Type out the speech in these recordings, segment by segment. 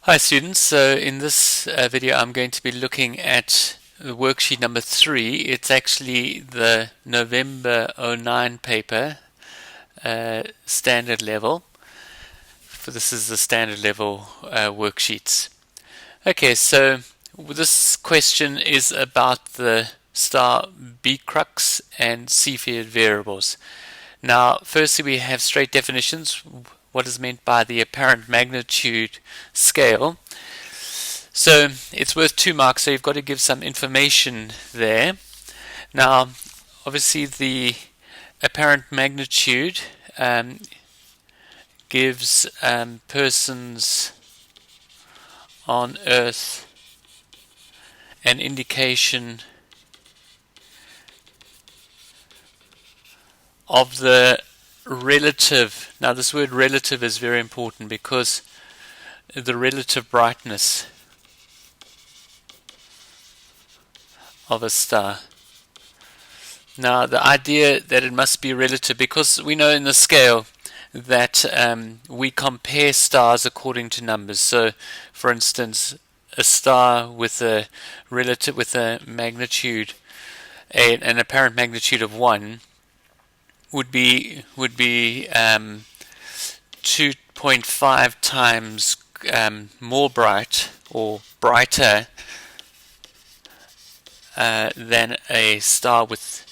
Hi students, so in this video I'm going to be looking at worksheet number 3. It's actually the November '09 paper, standard level. This is the standard level worksheets. Okay, so this question is about the star B crux and Cepheid variables. Now, firstly we have straight definitions. What is meant by the apparent magnitude scale? So it's worth 2 marks, so you've got to give some information there. Now, obviously the apparent magnitude gives persons on Earth an indication of the relative. Now this word relative is very important because the relative brightness of a star. Now the idea that it must be relative, because we know in the scale that we compare stars according to numbers. So for instance, a star with a relative, with a magnitude, an apparent magnitude of 1 would be 2.5 times more bright or brighter than a star with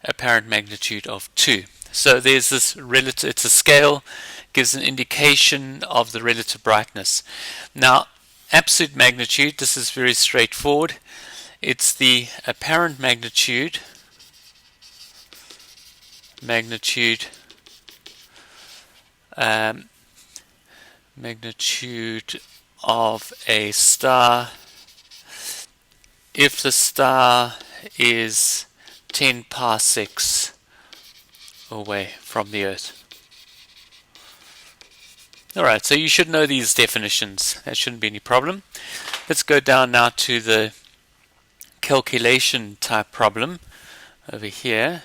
apparent magnitude of 2. So there's this relative, it's a scale, gives an indication of the relative brightness. Now, absolute magnitude, this is very straightforward. It's the apparent magnitude of a star if the star is 10 parsecs away from the Earth. Alright, so you should know these definitions. That shouldn't be any problem. Let's go down now to the calculation type problem over here.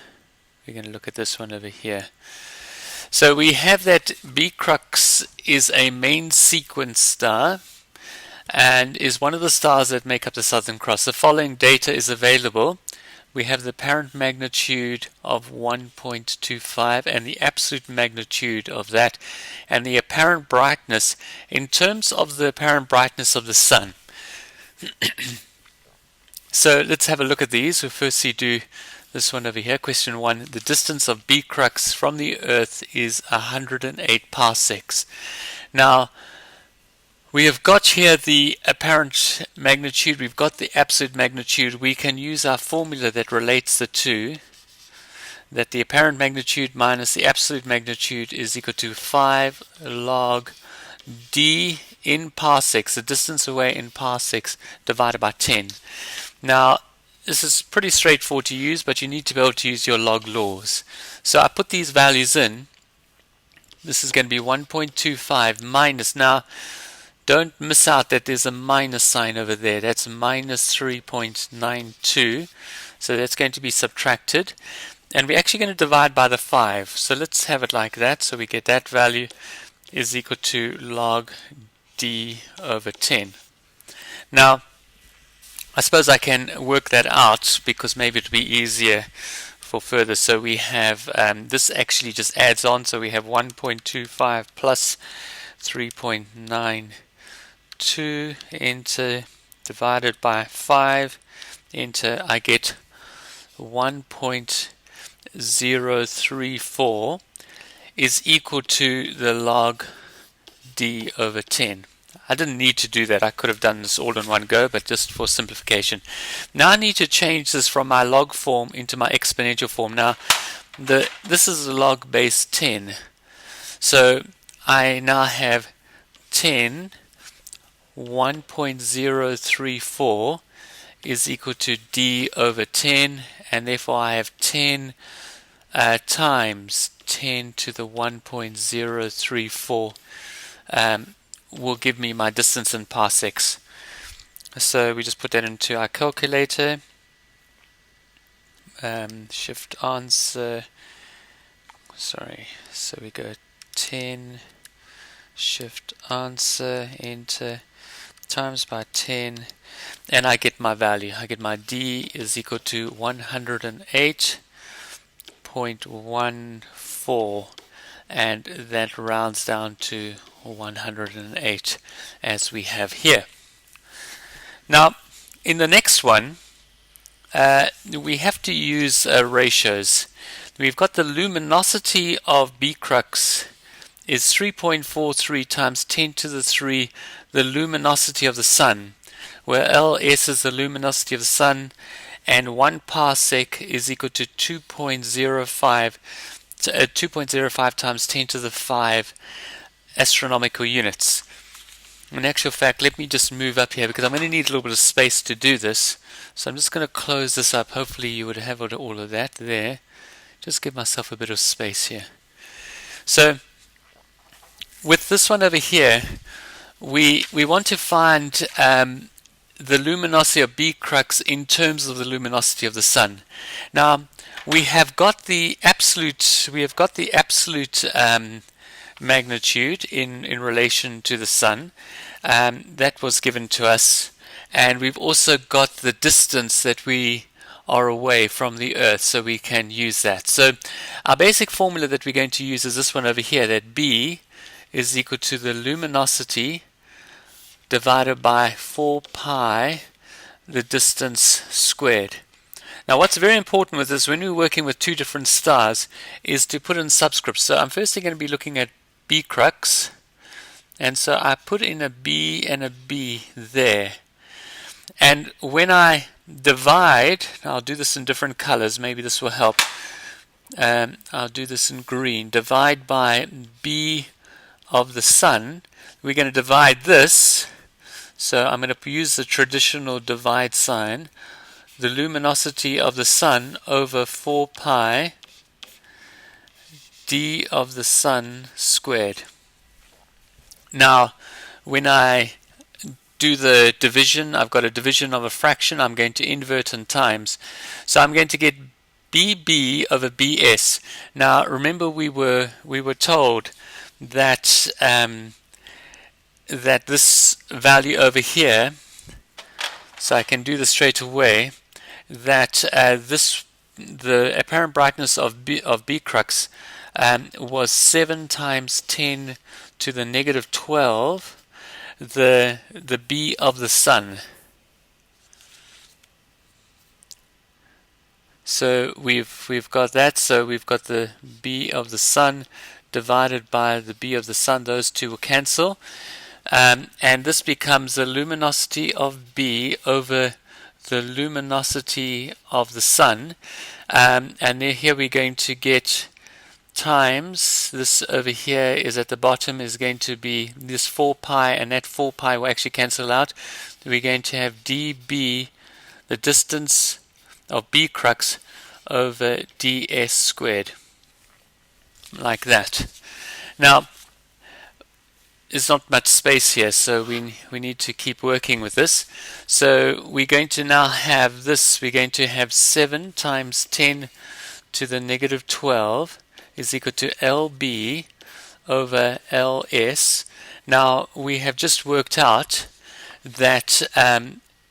We're going to look at this one over here. So we have that B crux is a main sequence star and is one of the stars that make up the Southern Cross. The following data is available. We have the apparent magnitude of 1.25 and the absolute magnitude of that, and the apparent brightness in terms of the apparent brightness of the Sun. So let's have a look at these. We'll firstly do this one over here. Question 1. The distance of B crux from the Earth is 108 parsecs. Now, we have got here the apparent magnitude, we've got the absolute magnitude. We can use our formula that relates the two, that the apparent magnitude minus the absolute magnitude is equal to 5 log d in parsecs, the distance away in parsecs, divided by 10. Now, this is pretty straightforward to use, but you need to be able to use your log laws. So I put these values in. This is going to be 1.25 minus, now don't miss out that there's a minus sign over there. That's minus 3.92. So that's going to be subtracted. And we're actually going to divide by the 5. So let's have it like that. So we get that value is equal to log d over 10. Now, I suppose I can work that out because maybe it'll be easier for further. So we have, this actually just adds on. So we have 1.25 plus 3.92 into divided by 5 into, I get 1.034 is equal to the log d over 10. I didn't need to do that. I could have done this all in one go, but just for simplification. Now I need to change this from my log form into my exponential form. Now this is a log base 10. So I now have 10, 1.034 is equal to d over 10, and therefore I have 10 times 10 to the 1.034 will give me my distance in parsecs. So we just put that into our calculator. Shift answer. Sorry. So we go 10 shift answer, enter, times by 10, and I get my value. I get my D is equal to 108.14, and that rounds down to 108 as we have here. Now in the next one we have to use ratios. We've got the luminosity of B crux is 3.43 times 10 to the 3 the luminosity of the sun, where LS is the luminosity of the sun, and 1 parsec is equal to 2.05 times 10 to the 5 astronomical units. In actual fact, let me just move up here because I'm going to need a little bit of space to do this. So I'm just going to close this up. Hopefully you would have all of that there. Just give myself a bit of space here. So with this one over here, we want to find the luminosity of B crux in terms of the luminosity of the sun. Now we have got the absolute magnitude in relation to the sun. That was given to us, and we've also got the distance that we are away from the earth, so we can use that. So our basic formula that we're going to use is this one over here, that B is equal to the luminosity divided by 4 pi the distance squared. Now what's very important with this, when we're working with two different stars, is to put in subscripts. So I'm firstly going to be looking at B crux, and so I put in a B and a B there. And when I divide, I'll do this in different colors, maybe this will help. I'll do this in green. Divide by B of the sun. We're going to divide this, so I'm going to use the traditional divide sign. The luminosity of the sun over 4 pi D of the sun squared. Now when I do the division, I've got a division of a fraction, I'm going to invert in times. So I'm going to get BB over BS. Now remember we were told that that this value over here, so I can do this straight away, that the apparent brightness of B crux was 7 times 10 to the negative 12 the B of the sun. So we've got that. So we've got the B of the sun divided by the B of the sun. Those two will cancel, and this becomes the luminosity of B over the luminosity of the sun, and then here we're going to get times this over here is at the bottom is going to be this 4 pi, and that 4 pi will actually cancel out. We're going to have dB, the distance of B crux, over ds squared, like that. Now there's not much space here, so we need to keep working with this. So we're going to now have this, we're going to have 7 times 10 to the negative 12 is equal to LB over LS. Now we have just worked out that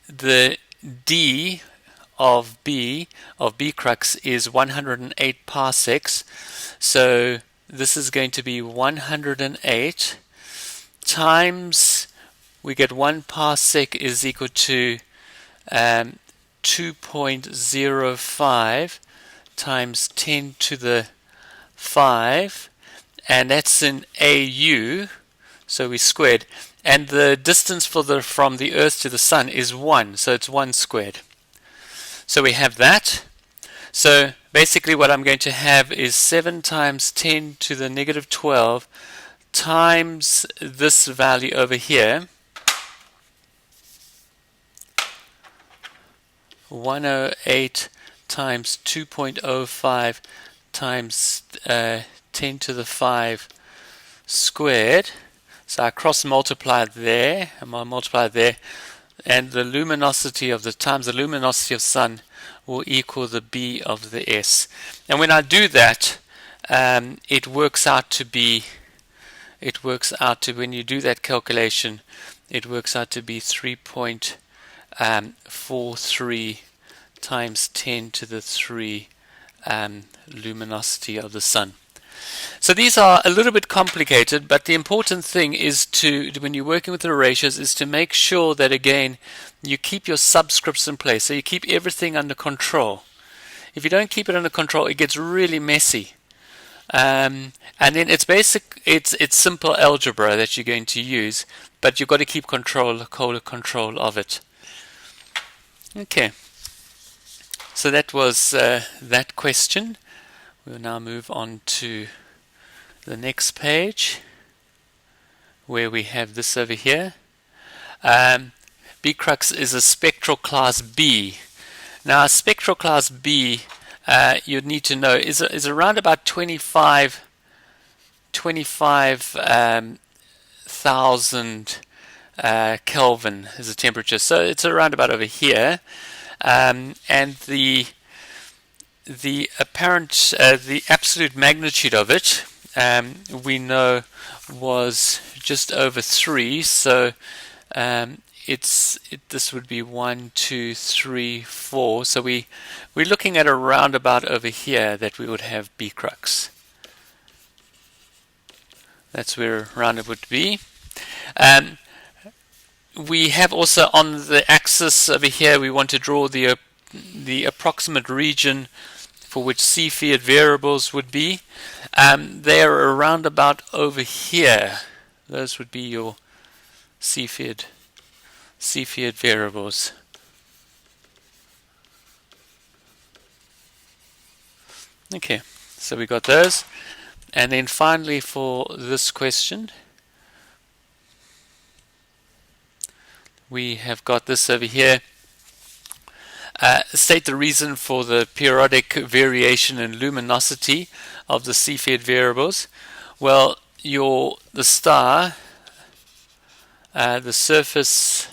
the D of B crux is 108 parsecs. So this is going to be 108 times, we get 1 parsec is equal to 2.05 times 10 to the 5, and that's in AU, so we squared, and the distance from the earth to the sun is 1, so it's 1 squared. So we have that. So basically what I'm going to have is 7 times 10 to the negative 12 times this value over here, 108 times 2.05 times 10 to the 5 squared. So I cross multiply there, and I multiply there, and the luminosity of the times the luminosity of sun will equal the B of the S. And when I do that, it works out to be it works out to, when you do that calculation, it works out to be 3.43 times 10 to the 3 luminosity of the sun. So these are a little bit complicated, but the important thing is to, when you're working with the ratios, is to make sure that, again, you keep your subscripts in place, so you keep everything under control. If you don't keep it under control, it gets really messy. And then it's simple algebra that you're going to use, but you've got to keep control of it. Okay, so that was that question. We'll now move on to the next page, where we have this over here. BCrux is a spectral class B. Now, a spectral class B, you'd need to know, is around about 25,000 Kelvin is the temperature. So it's around about over here, and the apparent, the absolute magnitude of it, we know was just over 3. So this would be 1, 2, 3, 4. So we're looking at around about over here that we would have BCrux. That's where around it would be. We have also on the axis over here, we want to draw the approximate region for which Cepheid variables would be. They are around about over here. Those would be your Cepheid variables. Okay, so we got those. And then finally, for this question, we have got this over here. State the reason for the periodic variation in luminosity of the Cepheid variables. Well, the star, the surface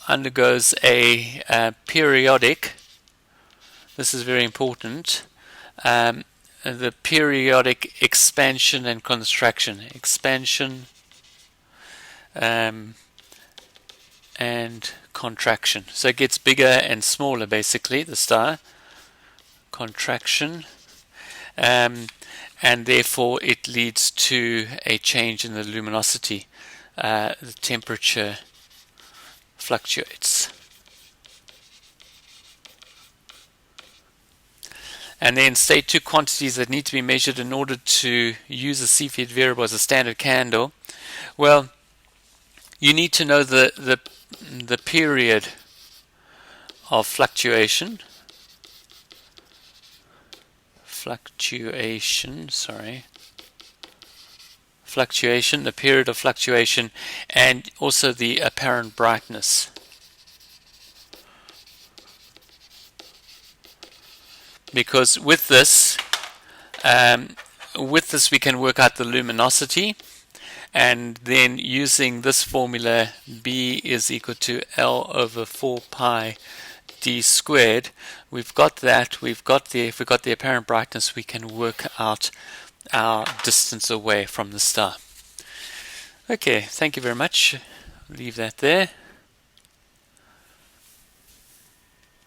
undergoes a periodic. This is very important. The periodic expansion and contraction. Expansion and contraction. So it gets bigger and smaller, basically, the star. Contraction. And therefore it leads to a change in the luminosity. The temperature fluctuates. And then state two quantities that need to be measured in order to use a Cepheid variable as a standard candle. Well, you need to know the period of fluctuation. Fluctuation, the period of fluctuation, and also the apparent brightness. Because with this we can work out the luminosity, and then using this formula, B is equal to L over 4 pi d squared, we've got that. If we've got the apparent brightness, we can work out our distance away from the star. Okay, thank you very much. Leave that there.